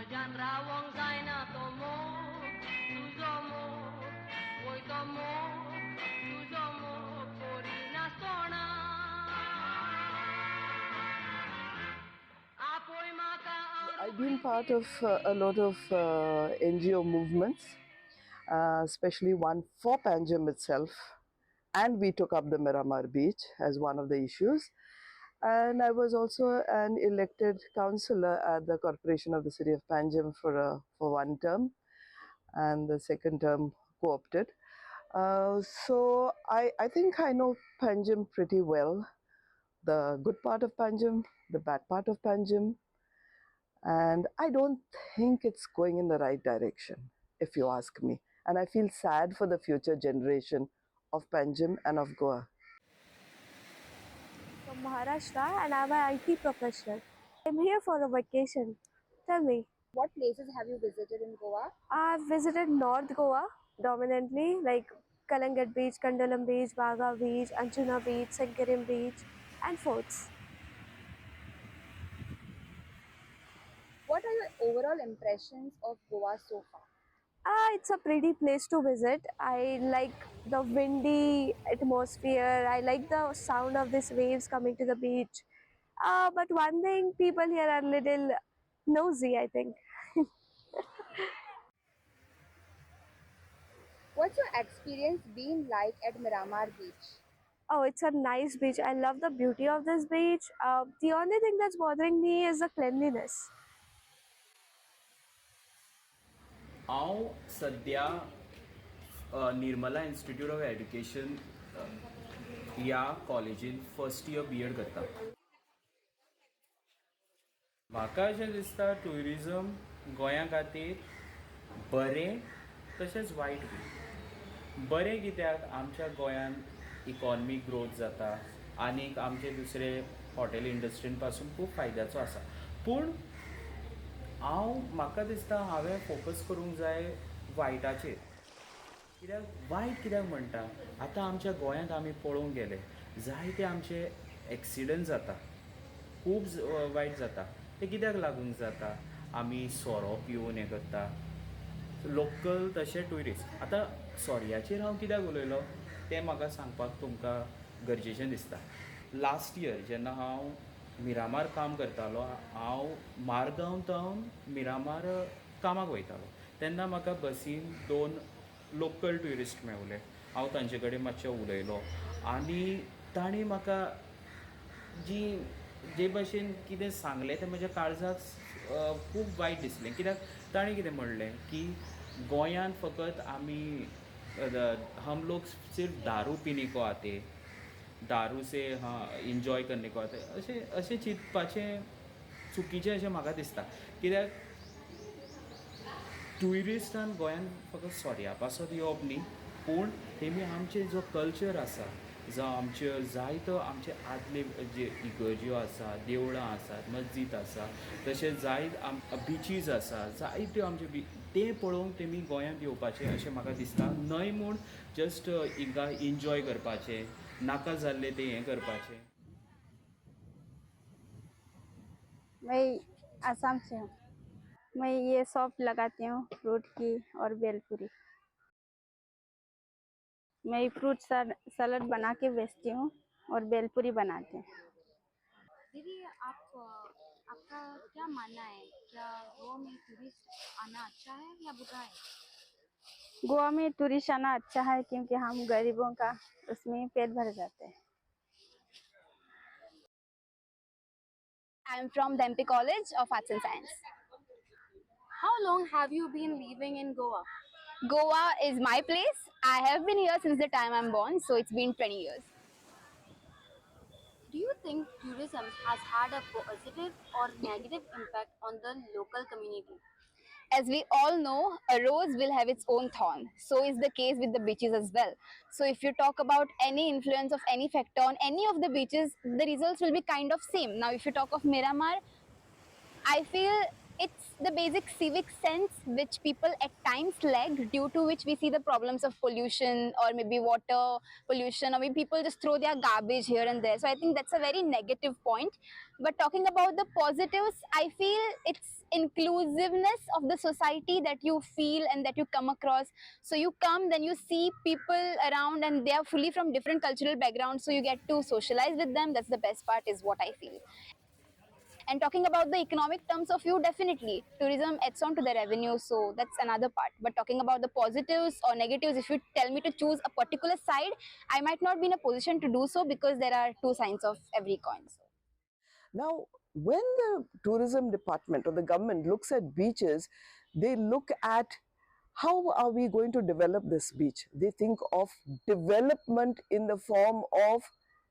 Majan rawong zaina tomo, tuzomo, oi tomo, tuzomo, porina sona. Apoi maka I've been part of a lot of NGO movements, especially one for Panjim itself, and we took up the Miramar Beach as one of the issues. And I was also an elected councillor at the Corporation of the City of Panjim for one term, and the second term co-opted. So I think I know Panjim pretty well, the good part of Panjim, the bad part of Panjim, and I don't think it's going in the right direction, if you ask me. And I feel sad for the future generation of Panjim and of Goa. From Maharashtra and I'm an IT professional. I'm here for a vacation. Tell me. What places have you visited in Goa? I've visited North Goa dominantly, like Kalangat Beach, Kandalam Beach, Baga Beach, Anjuna Beach, Sankarim Beach, and forts. What are your overall impressions of Goa so far? It's a pretty place to visit. I like the windy atmosphere. I like the sound of these waves coming to the beach. But one thing, people here are little nosy, I think. What's your experience been like at Miramar Beach? Oh, it's a nice beach. I love the beauty of this beach. The only thing that's bothering me is the cleanliness. हांव सद्या Nirmala institute of education ह्या कॉलेजीन first year B Ed करता. म्हाका अशें दिसता tourism गोंया खातीर बरें तशेंच वायट बी. बरें कित्याक आमच्या गोंयान इकॉनॉमीक ग्रोथ जाता आनीक आमचे दुसरे हॉटेल इंडस्ट्रीन पासून खूब फायद्याचो आसा. पूण म्हाका दिसता हांवें फोकस करूंक जाय वायटाचेर. कित्याक वायट कित्याक म्हणटा, आतां आमच्या गोंयांत आमी पळोवंक गेले जायते आमचे एक्सिडंट जाता, खूब वायट जाता. ते कित्याक लागून जाता? आमी सोरो पिवन हें करता, लोकल तशे ट्युरिस्ट. आतां सोऱ्याचेर हांव कित्याक उलयलो तें म्हाका सांगपाक तुमकां गरजेचें दिसता. लास्ट इयर जेन्ना हांव मिरामार काम करतालो, हांव मारगांव सावन मिरामार कामाक वयतालो, तेन्ना म्हाका बसीन 2 लोकल ट्युरिस्ट मेवले. हांव तांचे कडेन मातशें उलयलो आनी तांणी म्हाका जे भाशेन कितें सांगलें तें म्हज्या काळजाक खूब वायट दिसलें. कित्याक ताणें कितें म्हणलें की गोंयांत फकत आमी हम लोग सिर्फ दारू पिने को आते, दारू से एन्जॉय करने को आते, अशें चिंतपाचें चुकीचें अशें म्हाका दिसता. कित्याक ट्युरिस्टान गोंयान फकत सोर्या पासत येवप न्ही, पूण तेमी आमचे जो कल्चर आसा, जावं आमच्यो जायतो आमचे आदले जे इगर्ज्यो आसा, देवळां आसात, मस्जीद आसा, तशेंच जायत बिचीज आसा, जायत्यो आमच्यो तें पळोवंक तेमी गोंयांत येवपाचें अशें म्हाका दिसता. न्हय म्हूण जस्ट हिंगा एन्जॉय करपाचें, नाका जाल्लें तें हें करपाचें. मैं आसाम से हूँ. मैं ये शॉप लगाती हूँ फ्रूट की और बेलपुरी. मैं फ्रूट सलाद बना के बेचती हूँ और बेलपुरी बनाते हैं. दीदी, आपका क्या मानना है? क्या गोवा में टूरिस्ट आना अच्छा है या बुरा है? गोवा में टूरिस्ट आना अच्छा है क्योंकि हम गरीबों का उसमें पेट भर जाते हैं. I am from the MP College of Arts and Science. How long have you been living in Goa? Goa is my place. I have been here since the time I'm born, so it's been 20 years. Do you think tourism has had a positive or negative impact on the local community? As we all know, a rose will have its own thorn. So is the case with the beaches as well. So if you talk about any influence of any factor on any of the beaches, the results will be kind of same. Now, if you talk of Miramar, I feel it's the basic civic sense which people at times lack, due to which we see the problems of pollution or maybe water pollution, or maybe people just throw their garbage here and there. So I think that's a very negative point. But talking about the positives, I feel it's inclusiveness of the society that you feel and that you come across. So you come, then you see people around and they are fully from different cultural backgrounds, so you get to socialize with them. That's the best part, is what I feel. And talking about the economic terms of view, definitely tourism adds on to the revenue, so that's another part. But talking about the positives or negatives, if you tell me to choose a particular side, I might not be in a position to do so, because there are two sides of every coin. So. Now, when the tourism department or the government looks at beaches, they look at how are we going to develop this beach? They think of development in the form of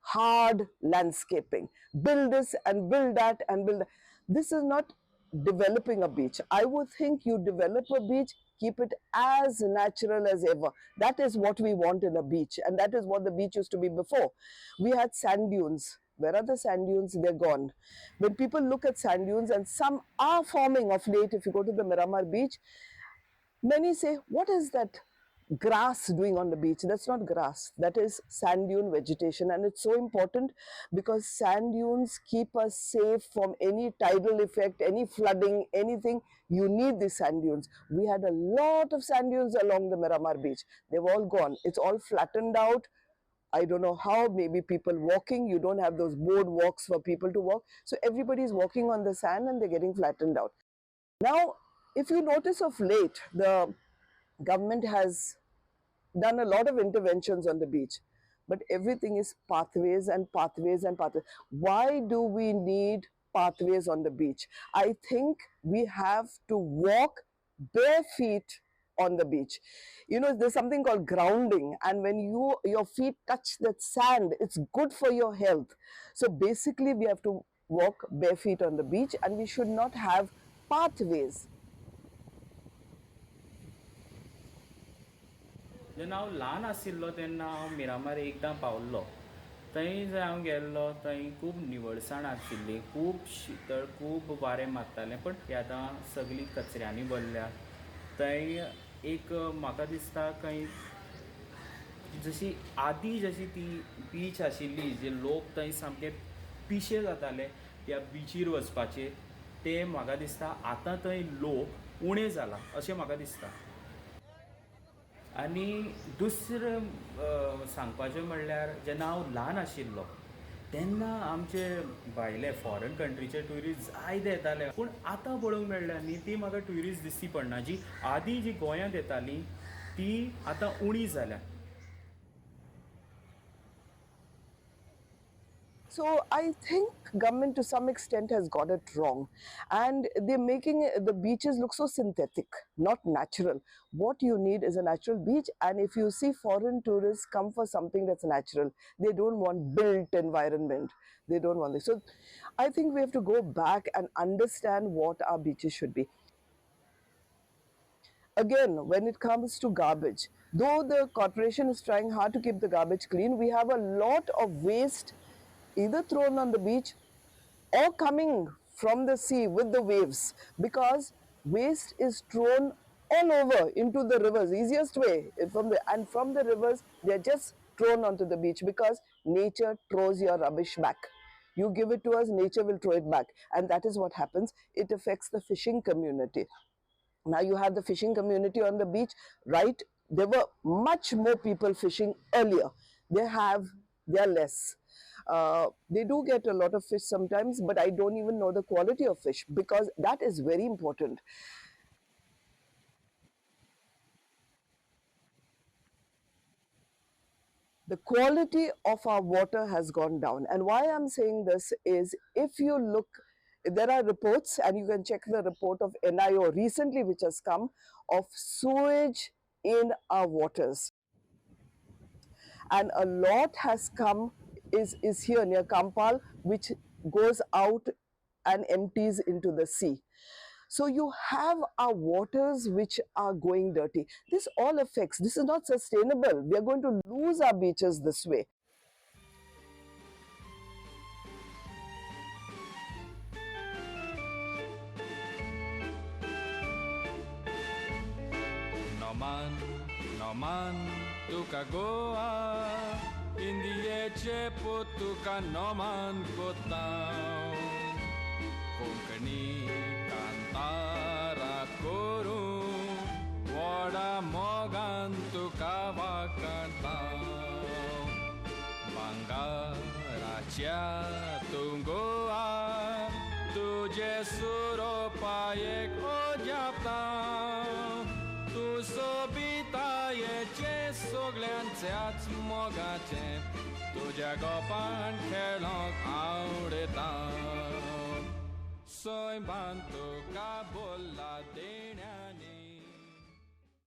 hard landscaping. Build this and build that and build that. This is not developing a beach. I would think you develop a beach, keep it as natural as ever. That is what we want in a beach, and that is what the beach used to be before. We had sand dunes. Where are the sand dunes? They're gone. When people look at sand dunes, and some are forming of late, if you go to the Miramar beach, many say, what is that grass doing on the beach? That's not grass, that is sand dune vegetation. And it's so important because sand dunes keep us safe from any tidal effect, any flooding, anything. You need the sand dunes. We had a lot of sand dunes along the Miramar beach. They've all gone. It's all flattened out. I don't know how, maybe people walking. You don't have those board walks for people to walk. So everybody's walking on the sand and they're getting flattened out. Now, if you notice of late, the government has done a lot of interventions on the beach, but everything is pathways and pathways and pathways. Why do we need pathways on the beach? I think we have to walk bare feet on the beach. You know, there's something called grounding, and when your feet touch that sand, it's good for your health. So basically we have to walk bare feet on the beach, and we should not have pathways. जेन्ना हांव ल्हान आशिल्लो तेन्ना हांव मिरामार एकदां पावल्लो. थंय जंय हांव गेल्लो थंय खूब निवळसाण आशिल्ली, खूब शितळ, खूब वारें मारतालें, पण ती आतां सगळी कचऱ्यांनी भरल्या. थंय एक म्हाका दिसता खंय जशी आदीं जशी ती बीच आशिल्ली, जे लोक थंय सामके पिशे जाताले त्या बिचीर वचपाचे, ते म्हाका दिसता आतां थंय लोक उणे जाला अशें म्हाका दिसता. आनी दुसरें सांगपाचें म्हणल्यार जेन्ना हांव ल्हान आशिल्लो तेन्ना आमचे भायले फॉरेन कंट्रीचे ट्युरिस्ट जायते येताले, पूण आतां पळोवंक मेळ्ळ्या न्ही ती म्हाका ट्युरिस्ट दिसती पडना. जी आदीं जी गोंयांत येतालीं ती आतां उणी जाल्या. So I think government to some extent has got it wrong, and they're making the beaches look so synthetic, not natural. What you need is a natural beach, and if you see foreign tourists come for something that's natural, they don't want built environment. They don't want this. So I think we have to go back and understand what our beaches should be. Again, when it comes to garbage, though the corporation is trying hard to keep the garbage clean, we have a lot of waste either thrown on the beach or coming from the sea with the waves, because waste is thrown all over into the rivers. Easiest way from the rivers they're just thrown onto the beach, because nature throws your rubbish back. You give it to us, nature will throw it back, and that is what happens. It affects the fishing community. Now you have the fishing community on the beach, right? There were much more people fishing earlier. They are less. They do get a lot of fish sometimes, but I don't even know the quality of fish, because that is very important. The quality of our water has gone down. And why I'm saying this is, if you look, there are reports, and you can check the report of NIO recently which has come, of sewage in our waters. And a lot has come, is here near Kampal, which goes out and empties into the sea. So you have our waters which are going dirty. This all affects, this is not sustainable. We are going to lose our beaches this way. Noman, tuka goa, indieche potuka noman kotao. Konkani kanta Beatia Tungoa Tuje suropa ek odiapta Tu sobita e ce sogleanțeați mogace Tuja gopan kelong aureta Soy bantu kabola de